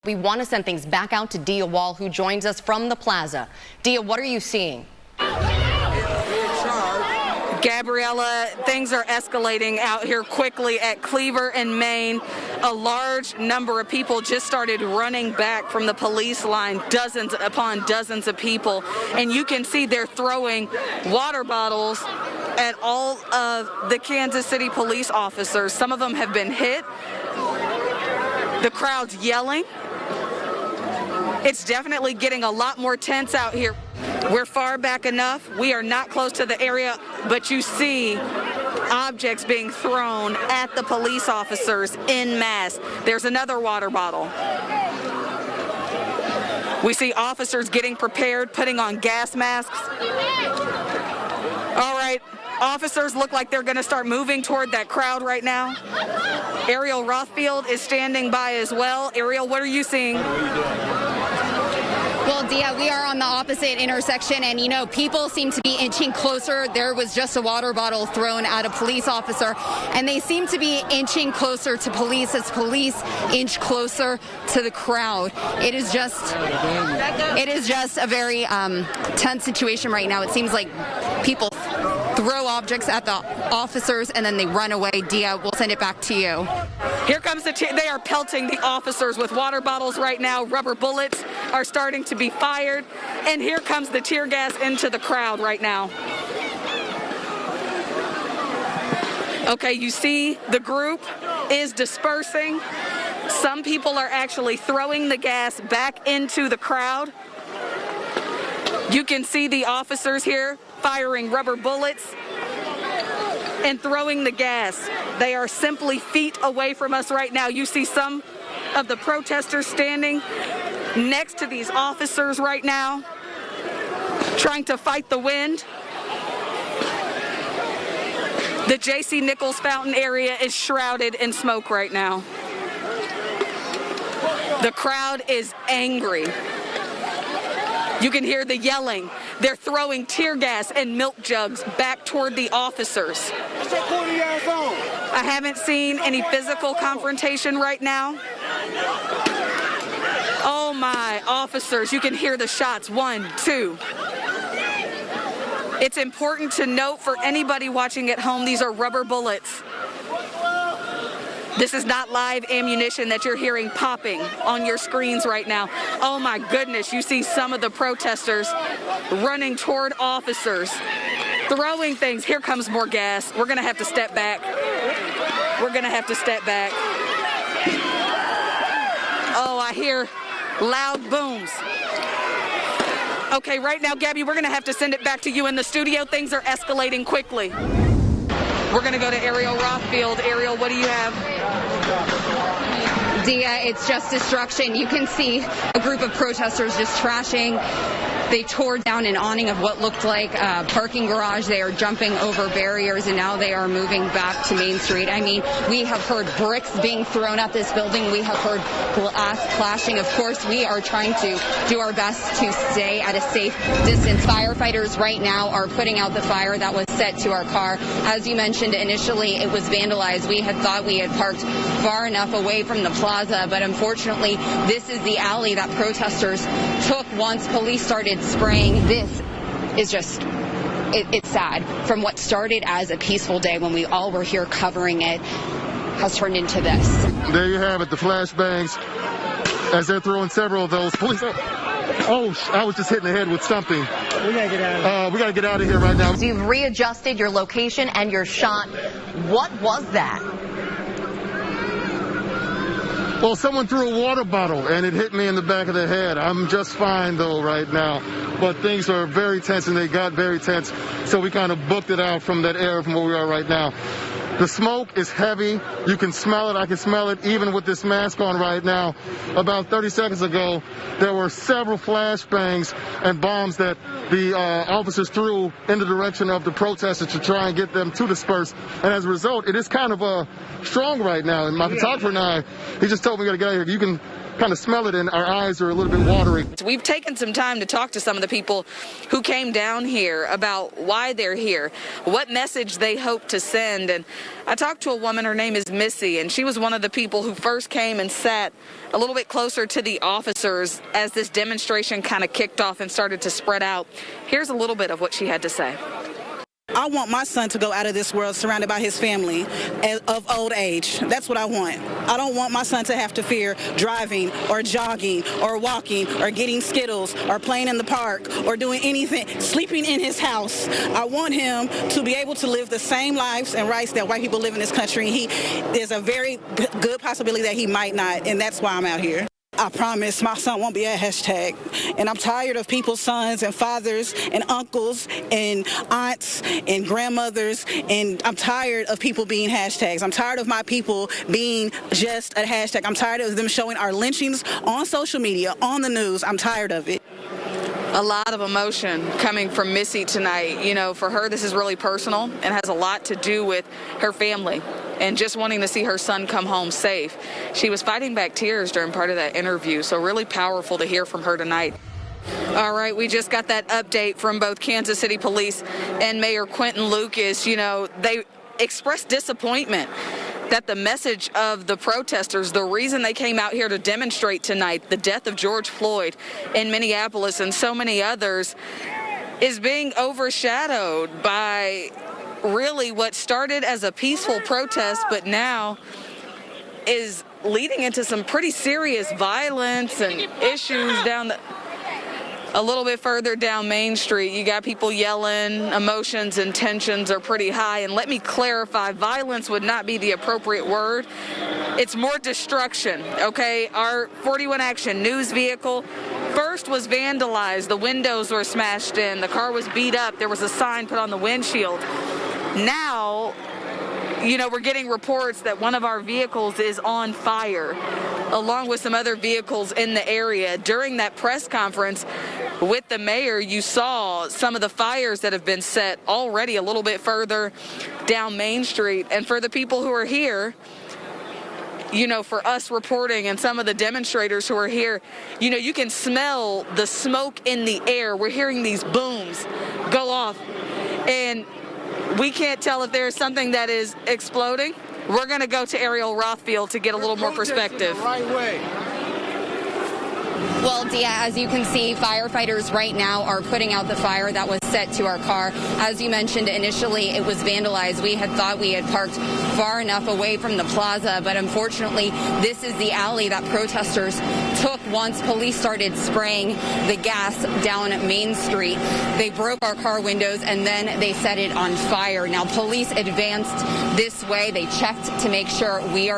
We want to send things back out to Dia Wall, who joins us from the plaza. Dia, what are you seeing? Gabriella, things are escalating out here quickly at Cleaver and Main. A large number of people just started running back from the police line, dozens upon dozens of people. And you can see they're throwing water bottles at all of the Kansas City police officers. Some of them have been hit. The crowd's yelling. It's definitely getting a lot more tense out here. We're far back enough. We are not close to the area, but you see objects being thrown at the police officers en masse. There's another water bottle. We see officers getting prepared, putting on gas masks. All right, officers look like they're going to start moving toward that crowd right now. Ariel Rothfield is standing by as well. Ariel, what are you seeing? Well, Dia, we are on the opposite intersection, and, people seem to be inching closer. There was just a water bottle thrown at a police officer, and they seem to be inching closer to police as police inch closer to the crowd. It is just a very tense situation right now. It seems like people throw objects at the officers and then they run away. Dia, we'll send it back to you. Here comes they are pelting the officers with water bottles right now. Rubber bullets are starting to be fired. And here comes the tear gas into the crowd right now. Okay, you see the group is dispersing. Some people are actually throwing the gas back into the crowd. You can see the officers here firing rubber bullets and throwing the gas. They are simply feet away from us right now. You see some of the protesters standing next to these officers right now, trying to fight the wind. The J.C. Nichols Fountain area is shrouded in smoke right now. The crowd is angry. You can hear the yelling. They're throwing tear gas and milk jugs back toward the officers. I haven't seen any physical confrontation right now. Oh my, officers, you can hear the shots. 1, 2. It's important to note for anybody watching at home, these are rubber bullets. This is not live ammunition that you're hearing popping on your screens right now. Oh my goodness, you see some of the protesters running toward officers, throwing things. Here comes more gas. We're gonna have to step back. We're gonna have to step back. Oh, I hear loud booms. Okay, right now, Gabby, we're gonna have to send it back to you in the studio. Things are escalating quickly. We're going to go to Ariel Rothfield. Ariel, what do you have? Dia, it's just destruction. You can see a group of protesters just trashing. They tore down an awning of what looked like a parking garage. They are jumping over barriers, and now they are moving back to Main Street. I mean, we have heard bricks being thrown at this building. We have heard glass clashing. Of course, we are trying to do our best to stay at a safe distance. Firefighters right now are putting out the fire that was set to our car. As you mentioned, initially it was vandalized. We had thought we had parked far enough away from the plaza, but unfortunately, this is the alley that protesters took once police started spraying. This is just, it's sad. From what started as a peaceful day when we all were here covering it has turned into this. There you have it, the flashbangs as they're throwing several of those. Police. Oh, I was just hitting the head with something. We gotta get out of here. We gotta get out of here right now. So you've readjusted your location and your shot. What was that? Well, someone threw a water bottle and it hit me in the back of the head. I'm just fine though right now, but things are very tense and they got very tense, so we kind of booked it out from that area from where we are right now. The smoke is heavy. You can smell it. I can smell it even with this mask on right now. About 30 seconds ago, there were several flashbangs and bombs that the officers threw in the direction of the protesters to try and get them to disperse. And as a result, it is kind of strong right now. And my photographer and I, he just told me we got to get out of here. You can kind of smell it, and our eyes are a little bit watery. We've taken some time to talk to some of the people who came down here about why they're here, what message they hope to send. And I talked to a woman, her name is Missy, and she was one of the people who first came and sat a little bit closer to the officers as this demonstration kind of kicked off and started to spread out. Here's a little bit of what she had to say. I want my son to go out of this world surrounded by his family of old age. That's what I want. I don't want my son to have to fear driving or jogging or walking or getting Skittles or playing in the park or doing anything, sleeping in his house. I want him to be able to live the same lives and rights that white people live in this country. There's a very good possibility that he might not, and that's why I'm out here. I promise my son won't be a hashtag. And I'm tired of people's sons and fathers and uncles and aunts and grandmothers. And I'm tired of people being hashtags. I'm tired of my people being just a hashtag. I'm tired of them showing our lynchings on social media, on the news. I'm tired of it. A lot of emotion coming from Missy tonight. You know, for her, this is really personal and has a lot to do with her family and just wanting to see her son come home safe. She was fighting back tears during part of that interview, so really powerful to hear from her tonight. All right, we just got that update from both Kansas City Police and Mayor Quentin Lucas. You know, they expressed disappointment that the message of the protesters, the reason they came out here to demonstrate tonight, the death of George Floyd in Minneapolis and so many others, is being overshadowed by really what started as a peaceful protest, but now is leading into some pretty serious violence and issues a little bit further down Main Street. You got people yelling, emotions and tensions are pretty high. And let me clarify, violence would not be the appropriate word. It's more destruction, okay? Our 41 Action News vehicle first was vandalized. The windows were smashed in. The car was beat up. There was a sign put on the windshield. Now, you know, we're getting reports that one of our vehicles is on fire, along with some other vehicles in the area. During that press conference with the mayor, you saw some of the fires that have been set already a little bit further down Main Street. And for the people who are here, you know, for us reporting and some of the demonstrators who are here, you know, you can smell the smoke in the air. We're hearing these booms go off, and we can't tell if there's something that is exploding. We're going to go to Ariel Rothfield to get a little more perspective. Well, Dia, as you can see, firefighters right now are putting out the fire that was set to our car. As you mentioned, initially it was vandalized. We had thought we had parked far enough away from the plaza, but unfortunately this is the alley that protesters took once police started spraying the gas down Main Street. They broke our car windows and then they set it on fire. Now, police advanced this way. They checked to make sure we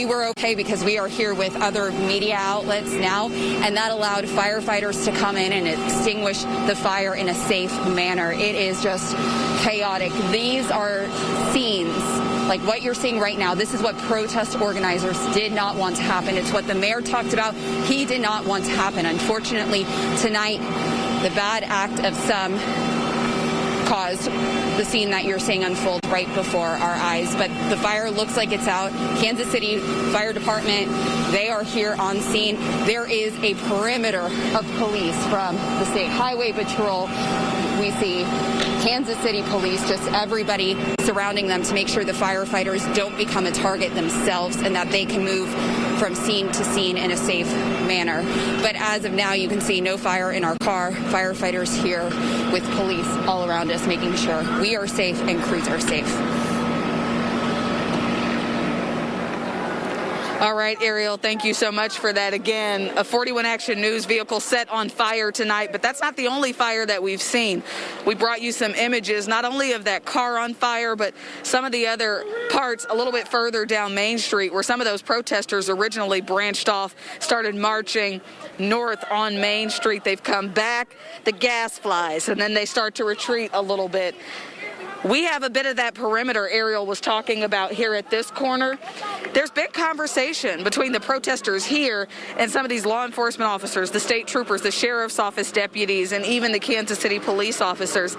were okay, because we are here with other media outlets now, and that allowed firefighters to come in and extinguish the fire in a safe manner. It is just chaotic. These are scenes like what you're seeing right now. This is what protest organizers did not want to happen. It's what the mayor talked about. He did not want to happen. Unfortunately, tonight, the bad act of some caused the scene that you're seeing unfold right before our eyes. But the fire looks like it's out. Kansas City Fire Department, they are here on scene. There is a perimeter of police from the State Highway Patrol. We see Kansas City Police, just everybody surrounding them to make sure the firefighters don't become a target themselves and that they can move from scene to scene in a safe manner. But as of now, you can see no fire in our car. Firefighters here with police all around us, making sure we are safe and crews are safe. All right, Ariel, thank you so much for that. Again, a 41 Action News vehicle set on fire tonight, but that's not the only fire that we've seen. We brought you some images, not only of that car on fire, but some of the other parts a little bit further down Main Street where some of those protesters originally branched off, started marching north on Main Street. They've come back, the gas flies, and then they start to retreat a little bit. We have a bit of that perimeter Ariel was talking about here at this corner. There's been conversation between the protesters here and some of these law enforcement officers, the state troopers, the sheriff's office deputies, and even the Kansas City police officers.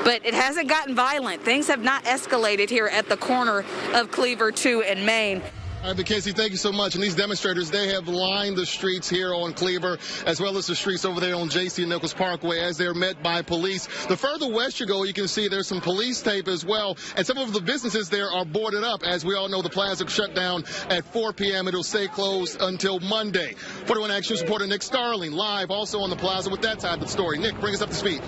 But it hasn't gotten violent. Things have not escalated here at the corner of Cleaver 2 and Main. All right, Casey, thank you so much. And these demonstrators, they have lined the streets here on Cleaver, as well as the streets over there on J.C. Nichols Parkway, as they're met by police. The further west you go, you can see there's some police tape as well. And some of the businesses there are boarded up. As we all know, the plaza shut down at 4 p.m. It'll stay closed until Monday. 41 Action News reporter Nick Starling, live also on the plaza with that type of story. Nick, bring us up to speed.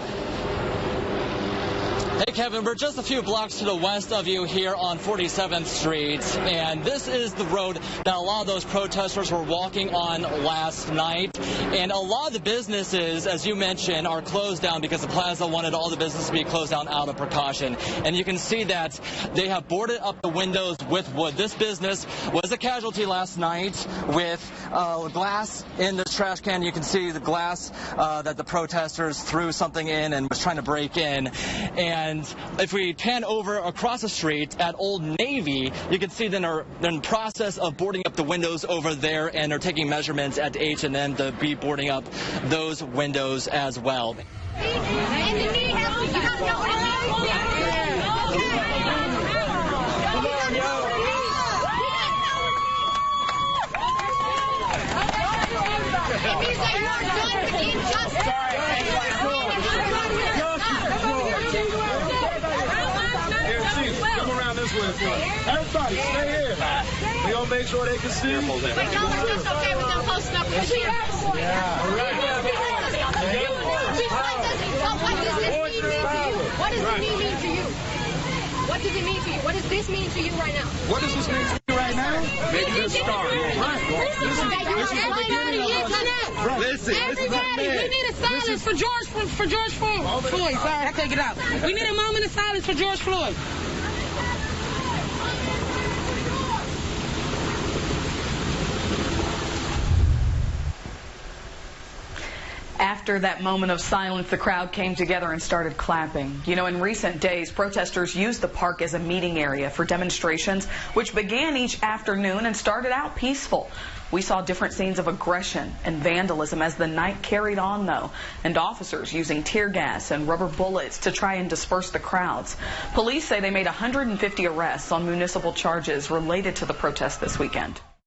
Hey, Kevin, we're just a few blocks to the west of you here on 47th Street, and this is the road that a lot of those protesters were walking on last night. And a lot of the businesses, as you mentioned, are closed down because the plaza wanted all the businesses to be closed down out of precaution. And you can see that they have boarded up the windows with wood. This business was a casualty last night with glass in this trash can. You can see the glass that the protesters threw something in and was trying to break in. And if we pan over across the street at Old Navy, you can see they're in the process of boarding up the windows over there, and they're taking measurements at H&M to be boarding up those windows as well. Everybody, stay here. We gonna make sure they can see. But y'all are just okay with them posting up their shit. Yeah. All right. What does this mean to you? What does it mean to you? What does this mean to you right now? What does this mean to you right now? Maybe the start. Right. This is the beginning of us. Listen, everybody, we need a silence for George Floyd. Sorry, I take it out. We need a moment of silence for George Floyd. After that moment of silence, the crowd came together and started clapping. You know, in recent days, protesters used the park as a meeting area for demonstrations, which began each afternoon and started out peaceful. We saw different scenes of aggression and vandalism as the night carried on, though, and officers using tear gas and rubber bullets to try and disperse the crowds. Police say they made 150 arrests on municipal charges related to the protest this weekend.